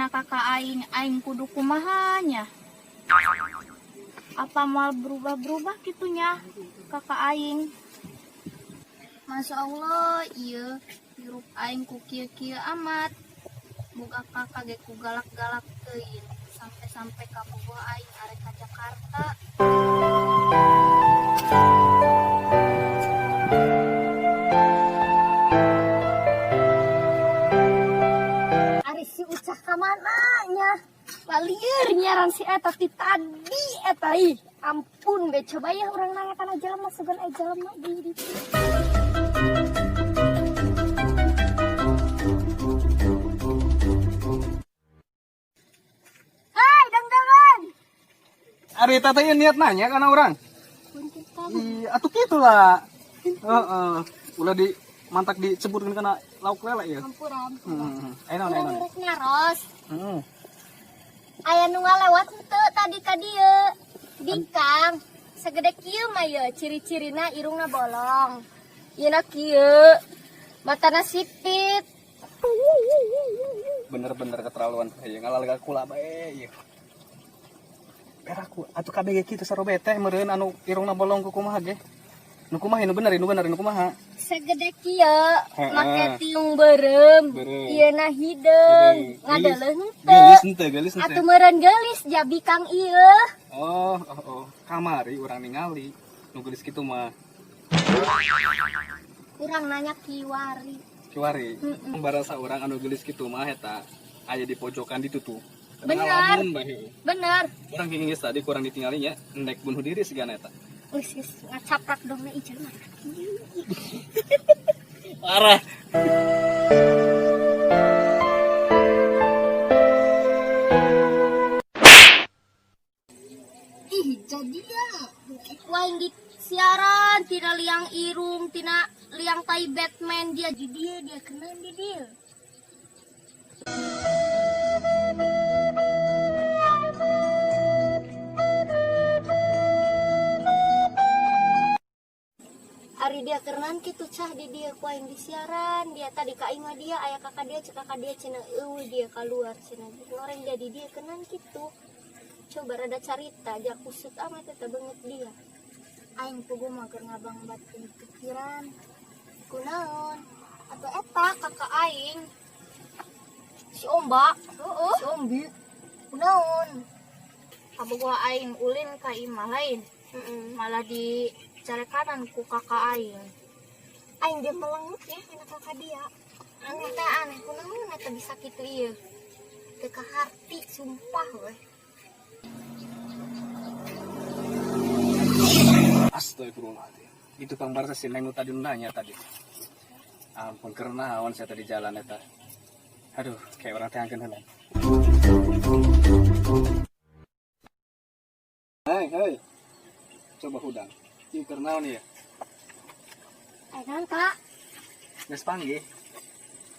rencana kakak aing kudu kumahanya. Apa mal berubah-berubah gitunya kakak aing. Masya Allah, iya hirup aing ku kieu-kieu amat. Boga kakak ge ku galak-galak teuing sampai kamu bawa aing arek ka Jakarta. Ari si Ucah ka mananya? Lalieur nyaran si eta ti tadi eta ih. Ampun be coba ya urang nanyakan aja mah sugan aja mah di. Hai dangdangan. Ari tata ieu niat nanya kana urang. Iya, atuh kitu lah. Heeh. Ulah di mantak disebutkeun kana lauk lele ya. Ampun. Enon. Urang nyaros. Heeh. Aya nu ngalewat henteu tadi ka dieu. Bingkang. Sagede kieu mah ye ciri-cirina irungna bolong. Yeuna kieu. Matana sipit. Bener-bener keterlaluan aya ngalalga kula bae ieu. Peraku atuh kabeh ge kitu sarobe teh meureun anu irungna bolong ku kumaha ge. Nu kumaha nu bener nu kumaha? Segede kieu make tiung beureum. Ieuna hideung. Ngadeuleun henteu. Gelis henteu. Atuh meureun geulis jabi kang ieu. Oh. Kamari urang ningali nu geulis kitu mah. Urang nanya kiwari. Kiwari. Barasa urang anu geulis kitu mah eta aya di pojokan ditu tuh. Bener. Bener. Urang gini geus tadi kurang ditinggalinya endek bunuh diri sigana eta. Geus ngacaprak dong na ijan mah. Parah. Ih, jadi ya. Waing di siaran tina liang irung, tina liang tai Batman dia di dia kenal di dia. Ari dia kerenan kitu cah di dia kuaing di siaran dia tadi ka imah dia aya kakak dia cek kakak dia cenah eueuh dia keluar cenah ngoreng jadi dia kenan kitu. Coba rada carita aja kusut amat eta banget dia. Aing puguh mah keur ngabangbatkeun pikiran. Kunaon? Atuh eta kakak aing. Si Omba. Heeh. Si Ombi. Kunaon? Kabogoh aing ulin ka imah lain. Malah di carekanan ku kakak aing. Aing dia melengut ya anak kakak dia. Aneh kunaon eta bisa kitu ieu. Teu kaharti sumpah weh. Astagfirullahaladzim. Itu Kang Barsa si Neng tadi nanya tadi. Ampun karena awan saya tadi jalan eta. Aduh, kayak orang teangkeun heula. Hai. Coba hudang. Ieu keur naon ieu? Ayeuna Kak. Geus panggih.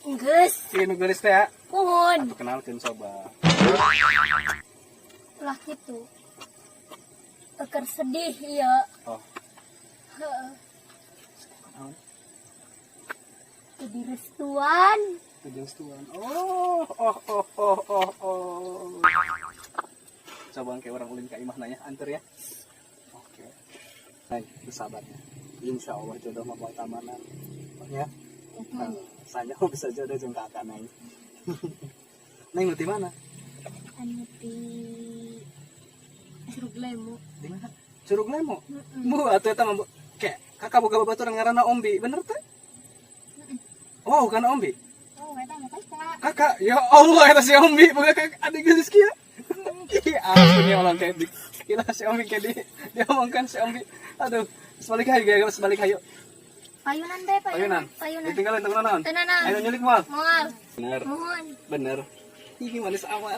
Geus. Ieu nu geulis teh ya. Puhun. Atuh kenalkeun coba. Lah kitu. Keur sedih ieu. Oh. Heeh. Naon? Jadi restuan. Kejustuan. Oh. Coba kayak orang ulin ka imah nanya antar ya. Oke. Hai, bersabarnya. Insya Allah jodoh mah buat amanan. Ya. Saya bisa jodoh jeung kakak Neng. Neng di mana? Anu di Curug Lemu. Di mana? Curug Lemu. Bu, atuh eta mah kayak kakak boga babaturan ngaranna Ombi, bener teh? Oh, kan Ombi. Oh, eta mah kakak. Kakak, ya Allah eta si Ombi boga kakak adik geus kieu. Ampun ya Allah kayak gila si Ombi kayak dia omongkan si Ombi. Aduh, sebalik hayu. Payunan deh, Payunan. Ditinggalin teu naon? Tenanan. Ayo nyulik moal. Moal. Bener. Mohon. Bener. Ih manis amat.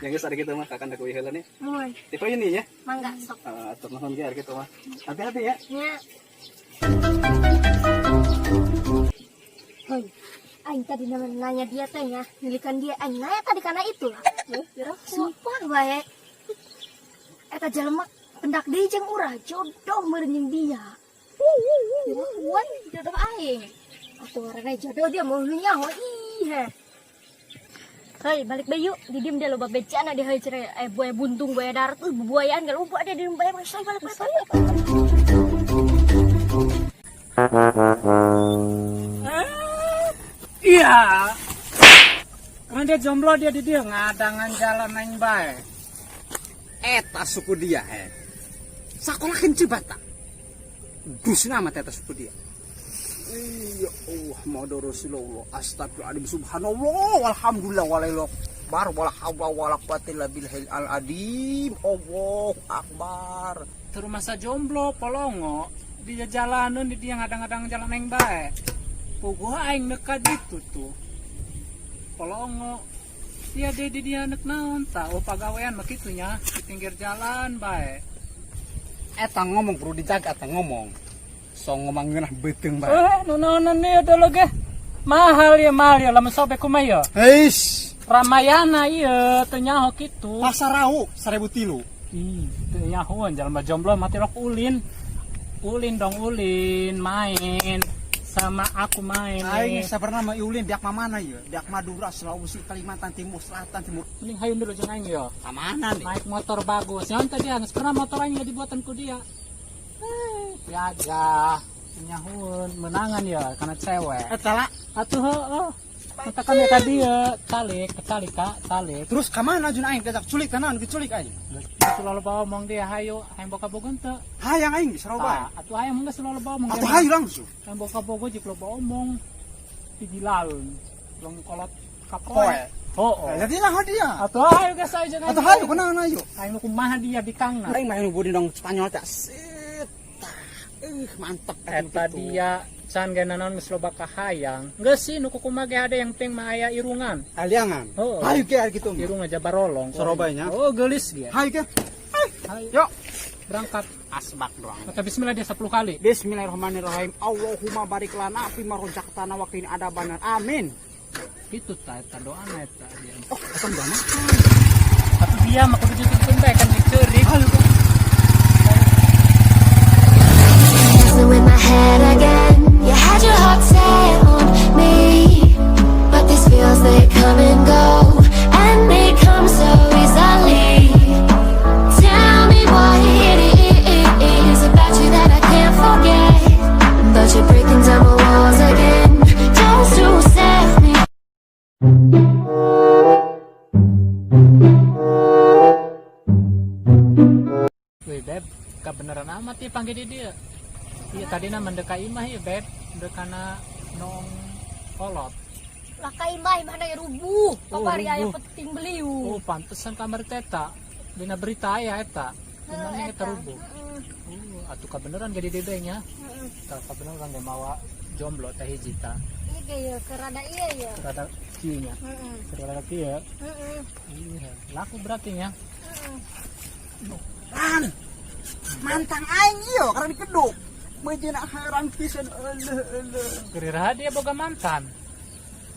Yang geus ari kitu mah kakak daku heula nih. Mohon. Tipe ini ya. Mangga sok. Atur nuhun ge ari kitu mah. Hati-hati ya. Nya. Hoi. Aing tadi nanya dia teh ya, milikan dia aing nanya tadi karena itu lah. Sumpah bae. Eta jelema pendak deui jeung urang jodoh meureun jeung dia. Kuat jodoh aing. Atuh warna jodoh dia mau nyaho ih. Hei, balik bayu, didiem dia lo babecaan ada hei cerai buaya buntung, buaya darat, buayaan kalau buat dia di buaya masai balik. Iya. Karena dia jomblo dia di dia ngadangan jalan neng bae. Eta suku dia, sekolah kenci bata. Dus nama eta suku dia. Ya Allah, Muhammad Rasulullah, astagfirullahaladzim, subhanallah, walhamdulillah, walailah, bar, wala hawla wala quwwata illa billahil adim, Allahu akbar. Terus masa jomblo polongo dia jalanan di dia ngadang-ngadang jalan neng bae. Puguh aing dekat itu tuh. Polongo dia dia anak naon tau pagawean makitunya di pinggir jalan bae. Eta ngomong perlu dijaga, eta ngomong. So ngomong ngeunah beuteung bae. Nononan nih ada lagi. Mahal ya lamun sobek kumaha. Heis, Ramayana ieu teu nyaho kitu. pasar rau 1.003. Teu nyahoan jalma jomblo mati rok ulin. Ulin dong ulin main sama aku main. Aing sabarna mah ulin diak mana ieu? Diak Madura, Sulawesi, Kalimantan Timur, Selatan, Timur. Mending hayun dulu jeung aing yo. Ka mana nih? Naik motor bagus. Yang tadi geus pernah motor aing dibuatan ku dia. Piaga. Nyahun menangan ya karena cewek. Eta lah. Atuh heuh. Katakan ya tadi ya calik Kak, calik. Terus ka mana jun aing diajak culik kana nu diculik aing? Atuh lalu bawa omong dia hayo hayang boga bogon teu. Hayang aing di Sarobay. Atuh hayang geus lalu bawa omong. Atuh hayu langsung. Hayang boga bogo jik lo bawa omong. Digilaun. Long kolot kapoe. Poe. Oh. Jadi lah dia. Atuh hayo geus aja. Atuh hayu kunaon ayu? Hayang kumaha dia bikangna. Aing mah nu budi dong Spanyol teh. Mantap Eta dia can ge nanon geus loba kahayang. Geus sih nu kukumage ada yang penting mah aya irungan. aliangan. Oh. Hayu ke ari kitu. Irung aja barolong. Sorobaynya. Oh, gelis dia. Hayu ke. Ayo, Yuk. berangkat. Asbak doang. Kata bismillah dia 10 kali. Bismillahirrahmanirrahim. Allahumma barik lana fi ma razaqtana wa qina adzabannar. Amin. Itu eta doana eta dia. Oh, eta mana? Tapi dia mah kudu ditutun bae kan diceurik. Messing with my head again. You had your heart set on me, but these feels they come and go, and they come so easily. Tell me what it is about you that I can't forget, but you're breaking down my walls again, just to set me. Wih, Beb, kebenaran amat ya panggil dia. Iya tadi na mendekai mah ya, Beb. Dekana nong kolot. Lah kai mah mana ya rubuh. Kabari aya rubuh. penting beliau. Oh, pantesan kamar teta. Dina berita aya eta. Dina nya terubuh. Atuh kebenaran jadi dedenya. Tah kebenaran ge mawa jomblo teh hiji ta. Iya gaya kerada iya ya. Rada kieu nya. Rada kieu. Iya, laku berarti nya. Ran. Mantang aing ieu karena dikeduk. Meujeuna heran pisan eueuh. Gerira dia boga mantan.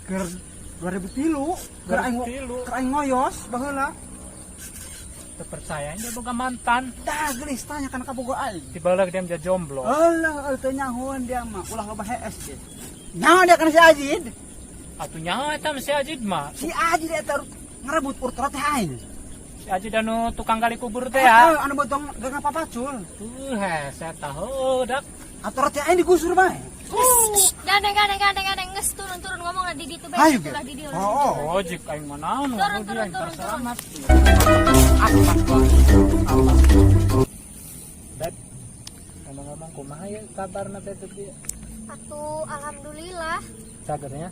Keur 2003 keur aing ngoyos baheula. Teu percaya dia boga mantan. Dah gelis tanya kana ka boga aing. Tibalag dia menjadi jomblo. Allah, teu nyahoan dia mah ulah loba HS ge. Nyaho dia kana si Ajid. Atuh nyaho eta si Ajid mah. Si Ajid eta ngarebut urut teh aing. Si Ajid anu tukang gali kubur teh ya. Anu botong gak ngapa-pacul. Saya tahu dak. Atur teh aing digusur bae. Gandeng geus turun ngomong di ditu bae. Hayu, Ulah di dieu. Oh, jik aing manaon Turun, dia turun. selamat. Beb, ngomong-ngomong kumaha ya kabarna teh dia? Atuh alhamdulillah. Cagernya.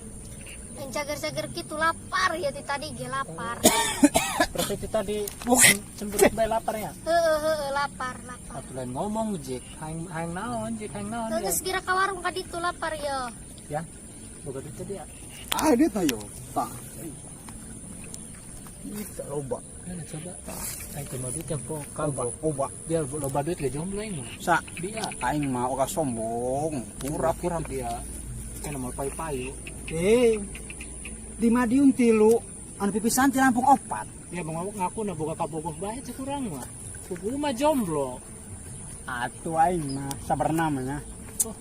Yang cager-cager gitu lapar ya ti tadi ge lapar. Seperti itu tadi cemberut bae laparnya. Heeh lapar. Atuh lain ngomong jik hayang naon jik hayang naon dia. Geus kira ka warung ka ditu lapar ya. Ya. Boga duit dia. Ah, dia tayo. Tah. Kita loba. Mana coba. Aing teh duit yang po kalbo. Loba. Dia loba duit ge jomblo ini. Sa Dia aing mah oga sombong. Pura-pura dia. Kan mau payu-payu. Di Madiun 3 anu pipisan ti Lampung 4. Ya bang ngaku na boga kabogoh bae cek urang mah. Kudu mah jomblo. Atuh aing mah sabar namanya. Oh,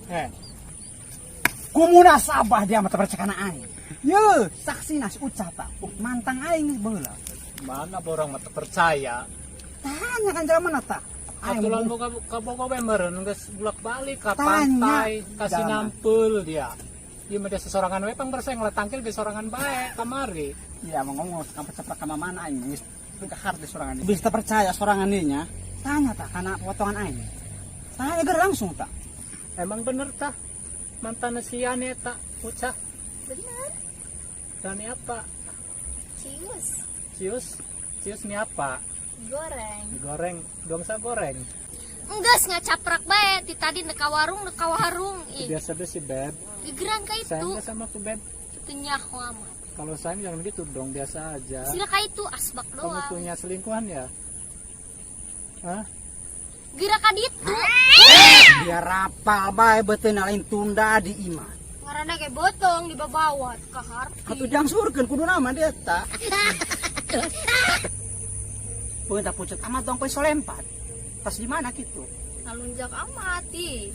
Kumuna sabah dia mah teu percaya kana aing. Ye, saksi nas ucap tak. Mantang aing beula. Mana borang mata percaya. Tanya kan jalan mana tak? Atulan boga kabogo bemeren geus bulak-balik ka Tanya. pantai, kasih Jangan. nampel dia. Ieu mah dia sesorangan we pang berseng letangkil ge sorangan bae kamari. Iya, mau ngomong sampai cepat ke mana aing geus ke hard sorangan ini. Bisa percaya sorangan nya? Tanya tak karena potongan aing. Tanya ger langsung tak. Emang bener tah? Mantan si Yane tak ucap. Benar. Dani apa? Cius. Cius ni apa? Goreng. Digoreng, dongsa goreng. Enggak, ngacaprak bae. Ti tadi neka warung. Ih, Biasa deh si Beb. digeran ka itu. Sayang gak sama aku Beb? Itu nyaho amat. Kalau sayang jangan gitu dong, biasa aja. Sila ka itu asbak Kamu doang. punya selingkuhan ya? Hah? Gira ka ditu. Biar apa bae beuteun lain tunda di iman. Ngaranna ge botong dibabawat ka harti. Atuh jang surkeun kudu nama dia tak. Peunta pucet amat dong poe solempat. Pas di mana gitu? Nalunjak amati.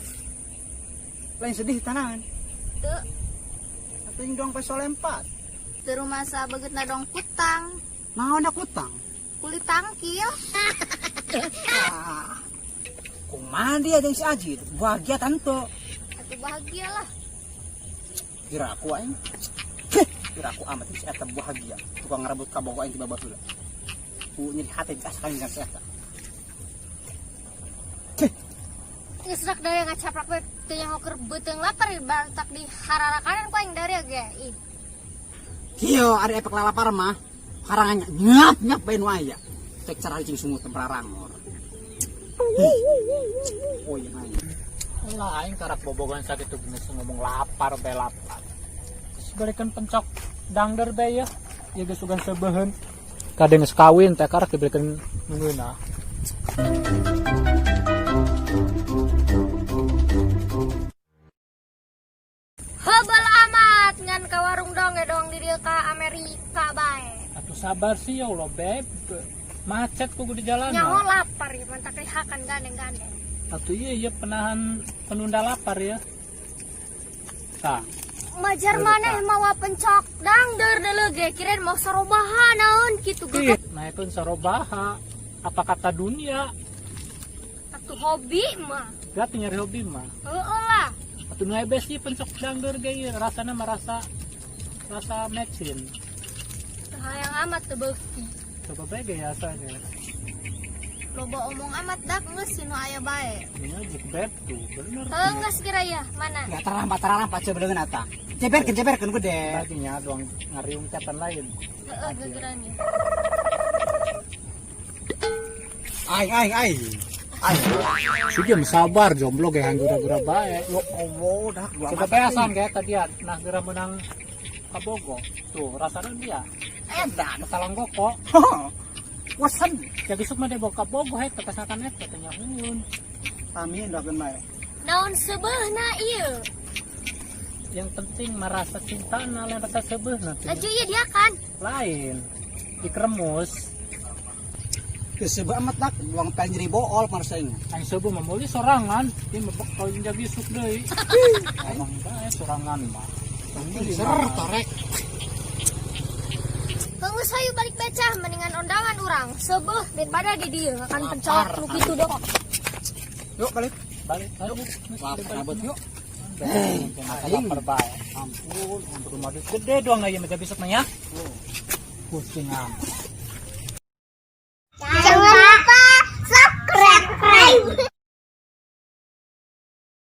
Lain sedih tanangan. Teu Atuh dong poe solempat. teu rumasa begeutna dong kutang. Naon dak utang? Kulit tangkil. Ah. Kumaha dia jeung si Ajid? Bahagia tanto. Atuh bahagialah. Kira aku aing. Kira aku amat si eta bahagia. Tukang ngerebut kabogo aing ti babaheula. Ku nyeri hati dikasakan dengan si eta. Geus dak dari ngacaprak we teu nyahoker beuteung lapar batak di hararakanan ku aing dari ge. Ih, Kieu ada efek lalapar mah. Karangannya nyap bae nu aya. Cek cara cing sumut temprarangor. Oh iya aing. Lah aing karak bobogan sakitu geus ngomong lapar bae lapar. Terus balikan pencok dangder bae ya. Ya geus sugan sebeuheun. Kade geus kawin teh karak dibelikeun nungguina. heubeul amat ngan ka warung dong ge dong di dieu ka Amerika bae. Atuh sabar sih ya Allah Beb. Macet kudu di jalan. Nyaho lapar ya mantak lihakan gandeng-gandeng. Atuh iya penahan penunda lapar ya. Tah, Majar maneh mawa pencok dangder deuleu ge kirain mau sarobaha naon kitu ge. naikkeun sarobaha. Apa kata dunia? Atuh hobi mah. Gak nyari hobi mah. Heueuh lah. Atuh nu bes sih pencok dangder ge ieu rasana merasa rasa mecin. Teu hayang amat teu beukti. Coba bae ge asanya. Loba omong amat dak geus sinu aya bae. Ini jek Beb tuh, bener. Heuh geus kira ya mana? Enggak terlambat coba dengan ata. Ceberkeun gede. Baginya doang ngariung catatan lain. Heeh gegerannya. Ai. Sudah sabar jomblo ge hanggura-gura bae. Ya Allah, dah gua Coba peasan kayak tadi ya, nah geura menang kabogo. Tuh, rasanya dia. edan. Ketalang goko. Wasan. Jadi sok mah dia bawa kabogo he kepesakan eta tanya hunun. Kami ndak kenal. Naon sebeuna ieu? Yang penting merasa cinta lain rasa sebeuh nanti. Laju ieu dia kan. Lain. Dikeremus. Kesebab amat dak uang pengen jadi bool marsaing. Aing sebeuh mah meuli sorangan, ieu mah bakal jadi bisuk deui. Emang bae sorangan mah. Ser torek. Geus hayu balik beca mendingan ondangan urang sebeuh daripada di dieu akan pencok lu kitu dong. Yuk balik. Balik. Ayo. Labet yuk. Lapar bae. Ampun, untuk rumah duit gede doang aja bisa besok mah ya. Pusing amat.